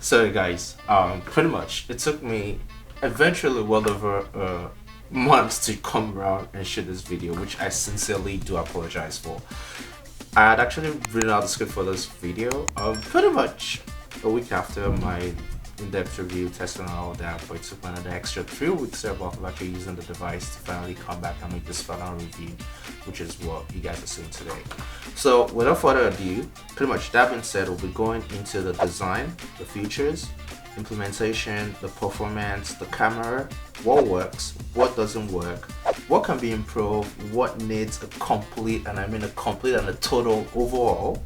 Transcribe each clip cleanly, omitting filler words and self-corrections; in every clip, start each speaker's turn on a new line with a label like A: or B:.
A: So guys, pretty much it took me eventually well over a month to come around and shoot this video, which I sincerely do apologize for. I had actually written out the script for this video pretty much a week after my in-depth review, testing and all that, but it took me another extra 3 weeks of actually using the device to finally come back and make this final review, which is what you guys are seeing today. So without further ado, pretty much that being said, we'll be going into the design, the features, implementation, the performance, the camera, what works, what doesn't work, what can be improved, what needs a complete, and I mean a complete and a total overhaul.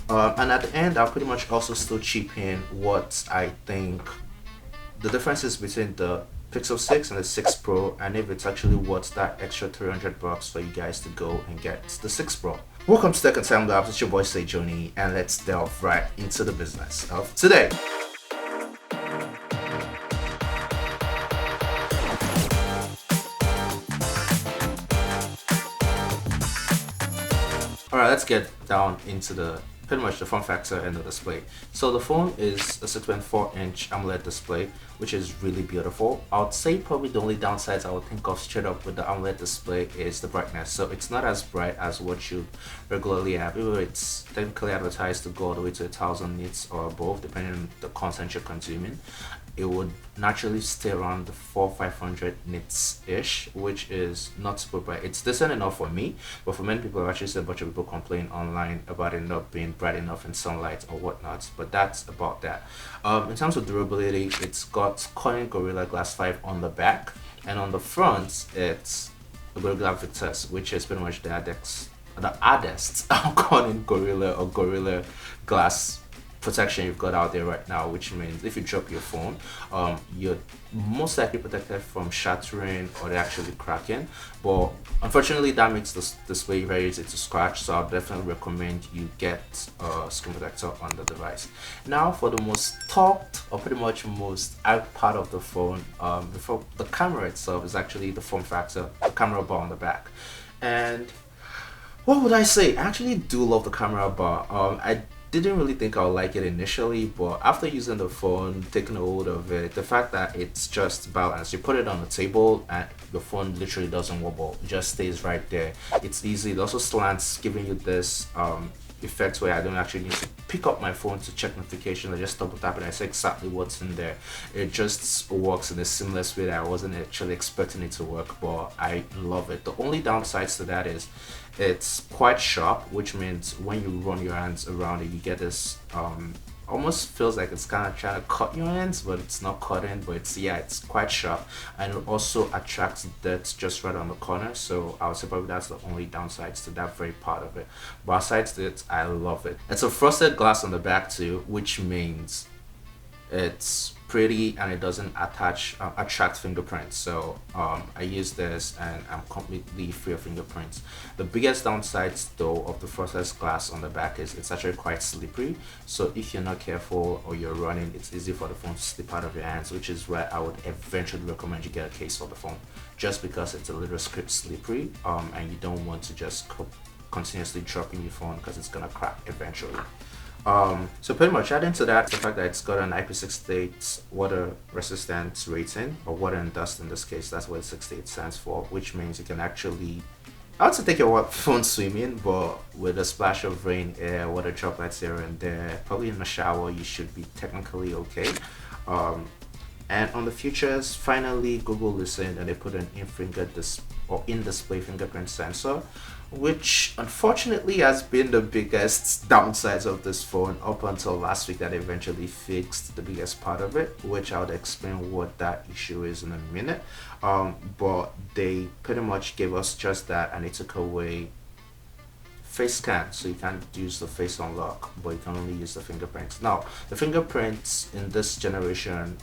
A: And at the end, I'll pretty much also still chip in what I think the differences between the Pixel 6 and the 6 Pro, and if it's actually worth that extra 300 bucks for you guys to go and get the 6 Pro. Welcome to Tech and Time Labs, it's your boy Johnny, and let's delve right into the business of today. Alright, let's get down into the pretty much the form factor and the display. So the phone is a 6.4-inch AMOLED display, which is really beautiful. I would say probably the only downsides I would think of straight up with the AMOLED display is the brightness. So it's not as bright as what you regularly have. Even though it's technically advertised to go all the way to 1000 nits or above, depending on the content you're consuming, it would naturally stay around the 400-500 nits ish, which is not super bright. It's decent enough for me, but for many people, I've actually seen a bunch of people complain online about it not being bright enough in sunlight or whatnot, but that's about that. In terms of durability, it's got Corning Gorilla Glass 5 on the back, and on the front it's a Gorilla Victus, which is pretty much the hardest Corning Gorilla or Gorilla Glass protection you've got out there right now, which means if you drop your phone, you're most likely protected from shattering or actually cracking. But unfortunately, that makes the display very easy to scratch, so I'll definitely recommend you get a screen protector on the device. Now for the most talked or pretty much most out part of the phone, before the camera itself, is actually the form factor, the camera bar on the back. And what would I say? I actually do love the camera bar. I didn't really think I would like it initially, but after using the phone, taking a hold of it, the fact that it's just balanced, you put it on the table and the phone literally doesn't wobble, it just stays right there. It's easy. It also slants, giving you this effect where I don't actually need to pick up my phone to check notifications. I just double tap and I see exactly what's in there. It just works in a seamless way that I wasn't actually expecting it to work, but I love it. The only downsides to that is it's quite sharp, which means when you run your hands around it, you get this almost feels like it's kind of trying to cut your hands, but it's not cutting, but it's quite sharp, and it also attracts dirt just right on the corner. So I would say probably that's the only downsides to that very part of it, but aside from it, I love it. It's a frosted glass on the back too, which means it's pretty and it doesn't attract fingerprints. So I use this and I'm completely free of fingerprints. The biggest downsides though of the frosted glass on the back is it's actually quite slippery, so if you're not careful or you're running, it's easy for the phone to slip out of your hands, which is where I would eventually recommend you get a case for the phone, just because it's a little slippery and you don't want to just continuously dropping your phone because it's gonna crack eventually. So pretty much adding to that, the fact that it's got an IP68 water resistance rating, or water and dust in this case, that's what 68 stands for, which means you can actually, I would say, take your phone swimming, but with a splash of rain, air, water droplets here and there, probably in the shower, you should be technically okay. And on the features, finally Google listened and they put an in-display fingerprint sensor, which unfortunately has been the biggest downsides of this phone up until last week, that eventually fixed the biggest part of it, which I would explain what that issue is in a minute. But they pretty much gave us just that, and they took away face scan, so you can't use the face unlock, but you can only use the fingerprints. Now the fingerprints in this generation,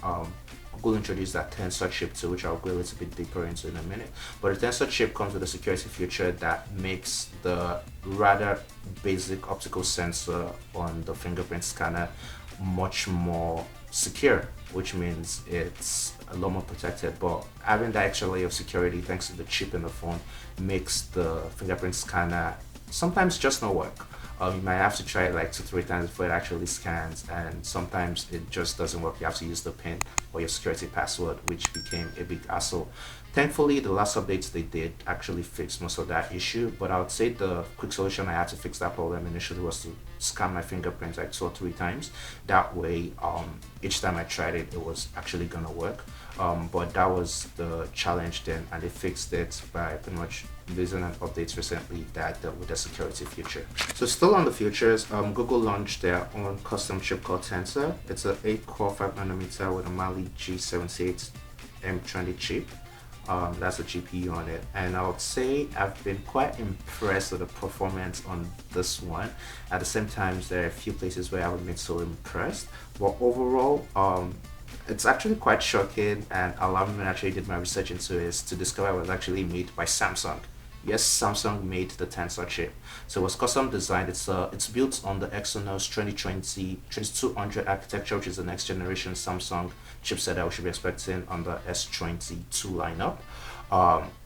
A: Google introduced that Tensor chip too, which I'll go a little bit deeper into in a minute. But the Tensor chip comes with a security feature that makes the rather basic optical sensor on the fingerprint scanner much more secure, which means it's a lot more protected. But having that extra layer of security thanks to the chip in the phone makes the fingerprint scanner sometimes just not work. You might have to try it like 2-3 times before it actually scans, and sometimes it just doesn't work. You have to use the PIN or your security password, which became a big hassle. Thankfully, the last updates they did actually fix most of that issue, but I would say the quick solution I had to fix that problem initially was to scan my fingerprints like 2 or 3 times. That way, each time I tried it, it was actually gonna work. But that was the challenge then, and they fixed it by pretty much releasing an update recently that dealt with the security feature. So still on the features, Google launched their own custom chip called Tensor. It's an 8-core 5nm with a Mali G78 M20 chip. That's a GPU on it, and I would say I've been quite impressed with the performance on this one. At the same time, there are a few places where I haven't been so impressed, but overall, it's actually quite shocking, and allowed me when I actually did my research into it to discover it was actually made by Samsung. Yes, Samsung made the Tensor chip. So it was custom designed. It's built on the Exynos 2200 architecture, which is the next generation Samsung chipset that we should be expecting on the S22 lineup.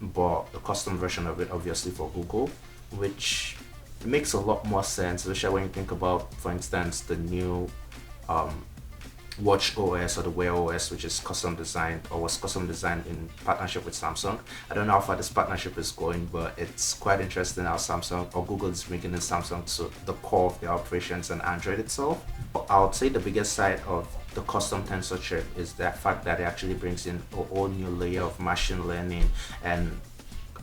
A: But the custom version of it, obviously for Google, which makes a lot more sense, especially when you think about, for instance, the new Watch OS or the Wear OS, which is custom designed or was custom designed in partnership with Samsung. I don't know how far this partnership is going, but it's quite interesting how Samsung or Google is bringing in Samsung to the core of their operations and Android itself. I would say the biggest side of the custom Tensor chip is the fact that it actually brings in a whole new layer of machine learning and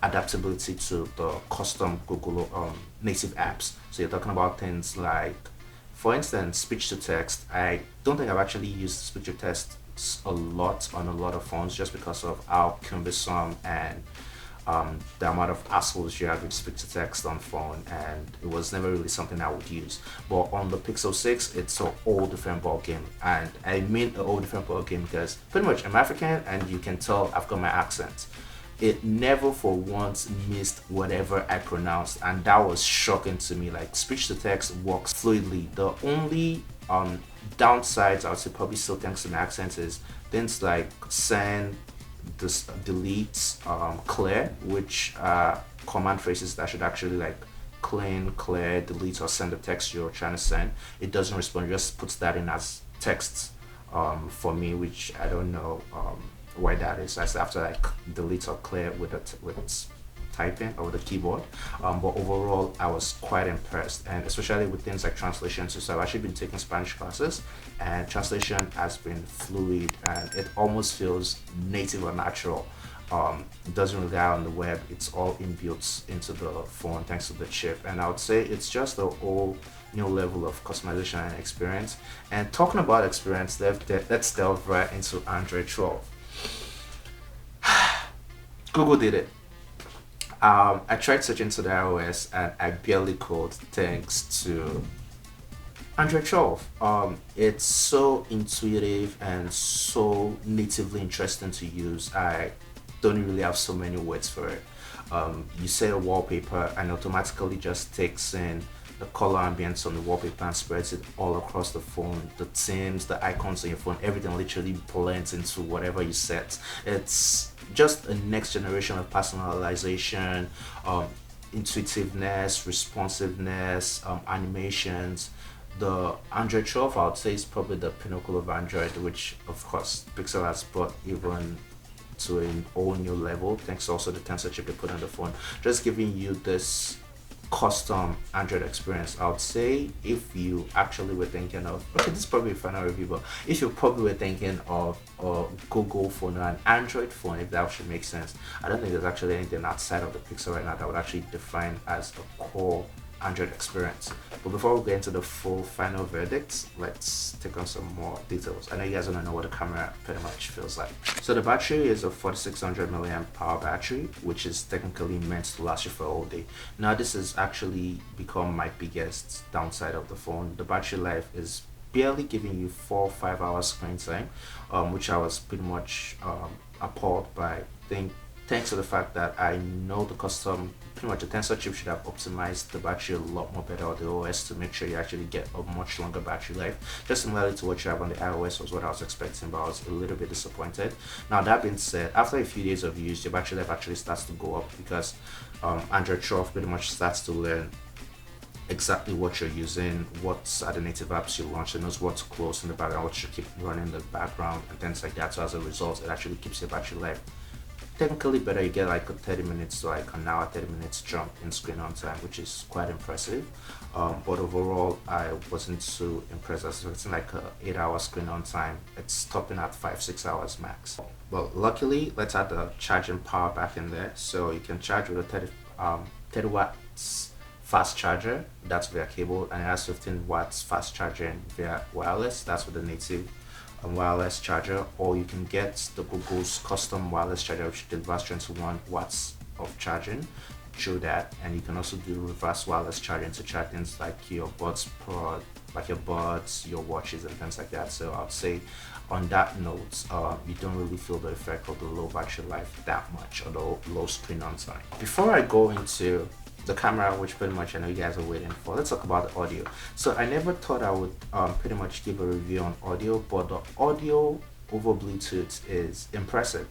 A: adaptability to the custom Google native apps. So you're talking about things like, for instance, speech to text. I don't think I've actually used speech to text a lot on a lot of phones just because of how cumbersome and the amount of hassles you have with speech to text on phone, and it was never really something I would use. But on the Pixel 6, it's a whole different ball game, and I mean a whole different ball game because pretty much I'm African, and you can tell I've got my accent. It never for once missed whatever I pronounced, and that was shocking to me. Like, speech to text works fluidly. The only downsides I would say, probably still thanks to my accent, is things like send, this, delete, clear, which are command phrases that should actually like clean, clear, delete, or send the text you're trying to send. It doesn't respond, it just puts that in as text for me, which I don't know why that is. I have to like delete or clear with it with typing or with the keyboard. But overall, I was quite impressed, and especially with things like translation. So I've actually been taking Spanish classes, and translation has been fluid, and it almost feels native or natural. It doesn't rely on the web, it's all inbuilt into the phone thanks to the chip, and I would say it's just a whole new level of customization and experience. And talking about experience, let's delve right into Android 12. Google did it. I tried searching to the iOS and I barely code thanks to Android 12. It's so intuitive and so natively interesting to use. I don't really have so many words for it. You set a wallpaper and automatically just takes in the color ambience on the wallpaper and spreads it all across the phone. The themes, the icons on your phone, everything literally blends into whatever you set. It's just a next generation of personalization, intuitiveness, responsiveness, animations. The Android 12, I would say, is probably the pinnacle of Android, which of course Pixel has brought even to a whole new level thanks also the Tensor chip they put on the phone, just giving you this custom Android experience. I would say if you actually were thinking of, okay, this is probably a final review, but if you probably were thinking of a Google phone or an Android phone, if that should make sense, I don't think there's actually anything outside of the Pixel right now that would actually define as a core Android experience. But before we get into the full final verdict, let's take on some more details. I know you guys want to know what the camera pretty much feels like. So the battery is a 4600 milliamp power battery, which is technically meant to last you for a whole day. Now this has actually become my biggest downside of the phone. The battery life is barely giving you 4 or 5 hours screen time, which I was pretty much appalled by. Thanks to the fact that I know the pretty much the Tensor chip should have optimized the battery a lot more better, or the OS, to make sure you actually get a much longer battery life. Just similarly to what you have on the iOS was what I was expecting, but I was a little bit disappointed. Now that being said, after a few days of use, your battery life actually starts to go up because Android 12 pretty much starts to learn exactly what you're using, what are the native apps you launch. It knows what to close in the background, what should keep running in the background, and things like that. So as a result, it actually keeps your battery life technically better. You get like a 30 minutes to like an hour, 30 minutes jump in screen on time, which is quite impressive. But overall, I wasn't too impressed. I was expecting like a 8 hour screen on time. It's stopping at 5-6 hours max. But luckily, let's add the charging power back in there, so you can charge with a 30 watts fast charger, that's via cable, and it has 15 watts fast charging via wireless, that's with the native wireless charger. Or you can get the Google's custom wireless charger, which delivers 21 watts of charging through that. And you can also do reverse wireless charging to charge things like your buds pro, like your buds, your watches, and things like that. So I'd say on that note, you don't really feel the effect of the low battery life that much, or the low screen on time. Before I go into the camera, which pretty much I know you guys are waiting for, let's talk about the audio. So I never thought I would pretty much give a review on audio, but the audio over Bluetooth is impressive.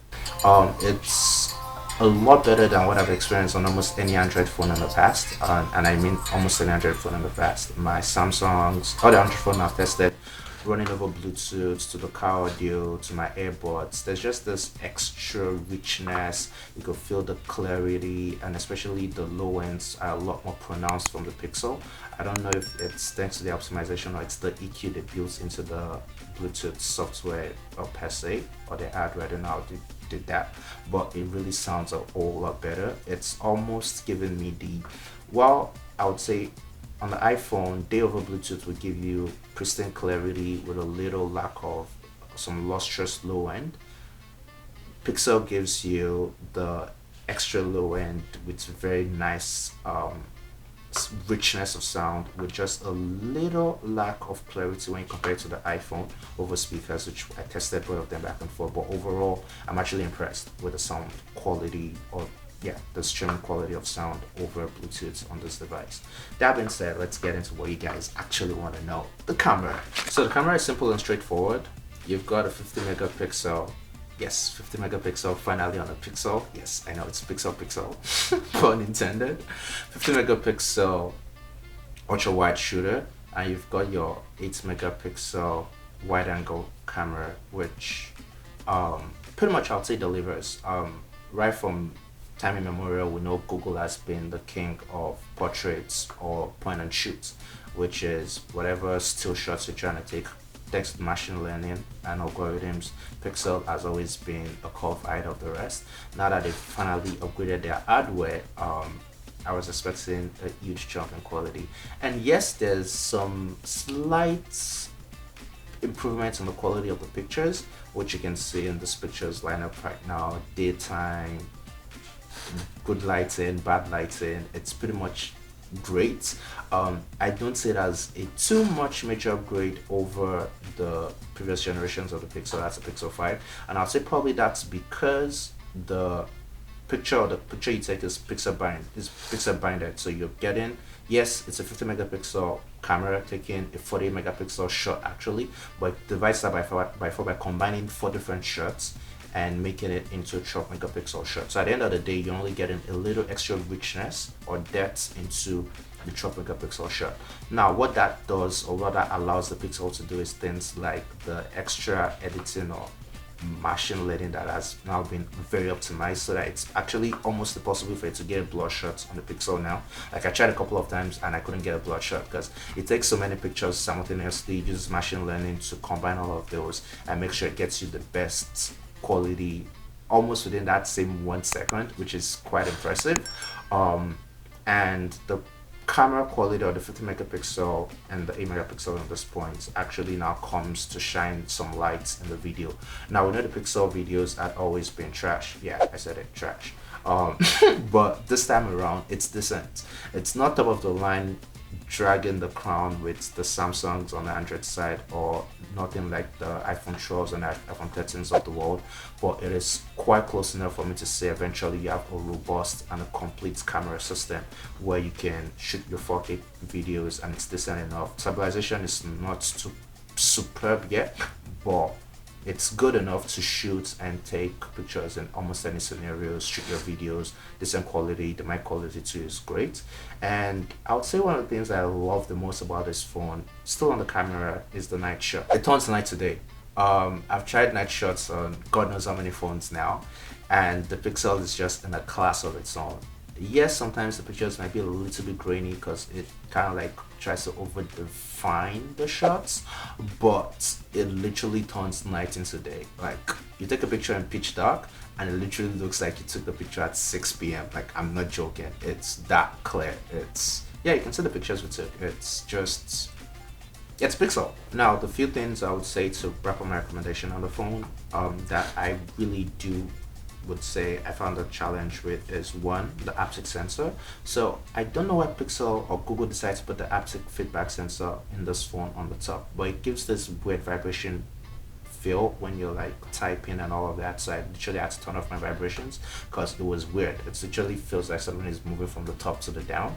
A: It's a lot better than what I've experienced on almost any Android phone in the past, and I mean almost any Android phone in the past. My Samsung's, all the Android phone I've tested running over Bluetooth, to the car audio, to my AirPods, there's just this extra richness. You can feel the clarity, and especially the low ends are a lot more pronounced from the Pixel. I don't know if it's thanks to the optimization or it's the EQ that builds into the Bluetooth software or per se, or the hardware. I don't know how they did that, but it really sounds a whole lot better. It's almost giving me the, well, I would say on the iPhone, they over Bluetooth will give you pristine clarity with a little lack of some lustrous low end. Pixel gives you the extra low end with very nice richness of sound, with just a little lack of clarity when you compare it to the iPhone over speakers, which I tested both of them back and forth. But overall, I'm actually impressed with the sound quality, or yeah, the streaming quality of sound over Bluetooth on this device. That being said, let's get into what you guys actually want to know: the camera. So the camera is simple and straightforward. You've got a 50 megapixel, yes, 50 megapixel, finally on a Pixel. Yes, I know it's pixel, pun intended. 50 megapixel ultra wide shooter, and you've got your 8 megapixel wide angle camera, which pretty much I'll say delivers. Right from time immemorial, we know Google has been the king of portraits or point and shoot, which is whatever still shots you're trying to take. Thanks to machine learning and algorithms, Pixel has always been a curve ahead of the rest. Now that they've finally upgraded their hardware, I was expecting a huge jump in quality. And yes, there's some slight improvements in the quality of the pictures, which you can see in this pictures lineup right now. Daytime, good lighting, bad lighting, it's pretty much great. I don't see it as a too much major upgrade over the previous generations of the Pixel. That's the Pixel 5, and I'll say probably that's because the picture you take is pixel binded, so you're getting, yes, it's a 50 megapixel camera taking a 40 megapixel shot actually, but divides that by four by combining 4 different shots and making it into a 12 megapixel shot. So at the end of the day, you're only getting a little extra richness or depth into the 12 megapixel shot. Now what that does, or what that allows the Pixel to do, is things like the extra editing or machine learning that has now been very optimized, so that it's actually almost impossible for it to get a blur shot on the Pixel now. Like I tried a couple of times and I couldn't get a blur shot because it takes so many pictures simultaneously. It uses machine learning to combine all of those and make sure it gets you the best quality almost within that same 1 second, which is quite impressive. And the camera quality, or the 50 megapixel and the 8 megapixel on this point, actually now comes to shine some lights in the video. Now we know the Pixel videos had always been trash. Yeah, I said it, trash. But this time around it's decent. It's not top of the line dragging the crown with the Samsungs on the Android side, or nothing like the iPhone 12s and iPhone 13s of the world, but it is quite close enough for me to say eventually you have a robust and a complete camera system where you can shoot your 4K videos and it's decent enough. Stabilization is not too superb yet, but It's good enough to shoot and take pictures in almost any scenarios, shoot your videos, decent quality. The mic quality too is great. And I would say one of the things I love the most about this phone, still on the camera, is the night shot. It turns night today. I've tried night shots on God knows how many phones now, and the Pixel is just in a class of its own. Yes, sometimes the pictures might be a little bit grainy because it kind of like tries to over define the shots, but it literally turns night into day. Like, you take a picture in pitch dark and it literally looks like you took the picture at 6 p.m. Like, I'm not joking, it's that clear. It's, yeah, you can see the pictures we took. It's just, it's Pixel. Now, the few things I would say to wrap up my recommendation on the phone that I really would say I found a challenge with is one, the haptic sensor. So I don't know why Pixel or Google decides to put the haptic feedback sensor in this phone on the top, but it gives this weird vibration feel when you're like typing and all of that. So I literally had to turn off my vibrations because it was weird. It literally feels like something is moving from the top to the down,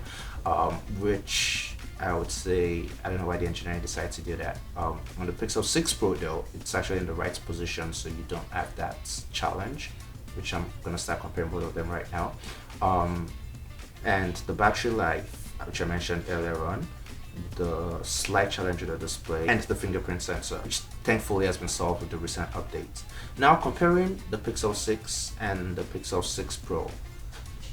A: which I would say, I don't know why the engineer decided to do that. On the Pixel 6 Pro though, it's actually in the right position, so you don't have that challenge, which I'm gonna start comparing both of them right now. And the battery life, which I mentioned earlier on, the slight challenge with the display, and the fingerprint sensor, which thankfully has been solved with the recent updates. Now, comparing the Pixel 6 and the Pixel 6 Pro,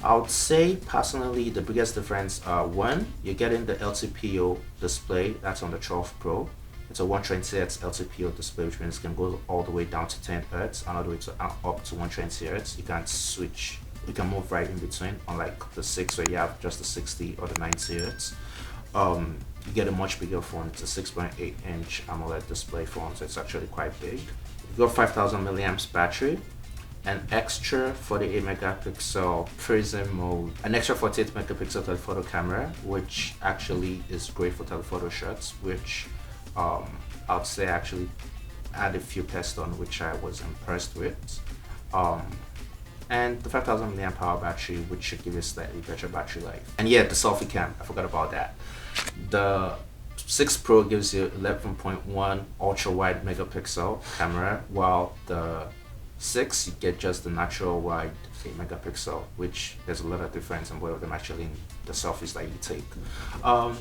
A: I would say personally the biggest difference are, one, you're getting the LTPO display that's on the 12 Pro. It's a 120Hz LTPO display, which means it can go all the way down to 10 Hz and all the way to up to 120 Hz. You can switch, you can move right in between, unlike the 6 where you have just the 60 or the 90 Hz. You get a much bigger phone. It's a 6.8-inch AMOLED display phone, so it's actually quite big. You've got 5000 milliamps battery, an extra 48 megapixel prism mode, an extra 48 megapixel telephoto camera, which actually is great for telephoto shots, which I'd say actually had a few tests on which I was impressed with, and the 5000 milliamp hour battery, which should give you a slightly better battery life. And yeah, the selfie cam, I forgot about that. The 6 Pro gives you 11.1 ultra wide megapixel camera, while the 6 you get just the natural wide 8 megapixel, which there's a lot of difference in both of them actually in the selfies that you take.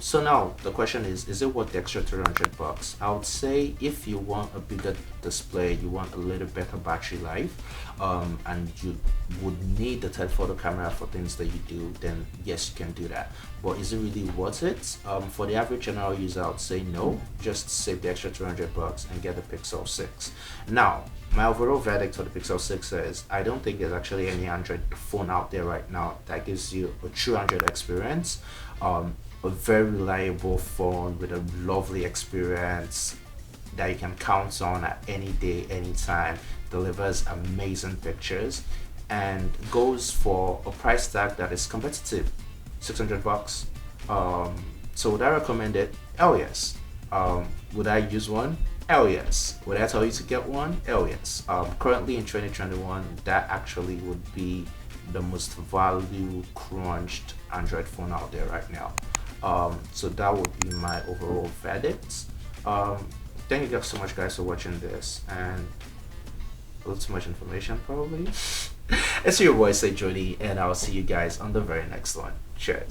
A: So now the question is it worth the extra $300? I would say if you want a bigger display, you want a little better battery life, and you would need the telephoto camera for things that you do, then yes, you can do that. But is it really worth it? For the average general user, I would say no. Just save the extra $200 and get the Pixel 6. Now, my overall verdict for the Pixel 6 is I don't think there's actually any Android phone out there right now that gives you a true Android experience. A very reliable phone with a lovely experience that you can count on at any day, anytime, delivers amazing pictures, and goes for a price tag that is competitive, $600. So would I recommend it? Hell yes. Would I use one? Hell yes. Would I tell you to get one? Hell yes. Currently in 2021, that actually would be the most value crunched Android phone out there right now. So that would be my overall verdict. Thank you guys so much, guys, for watching this, and a little too much information probably. It's your boy Say Jody, and I'll see you guys on the very next one. Cheers.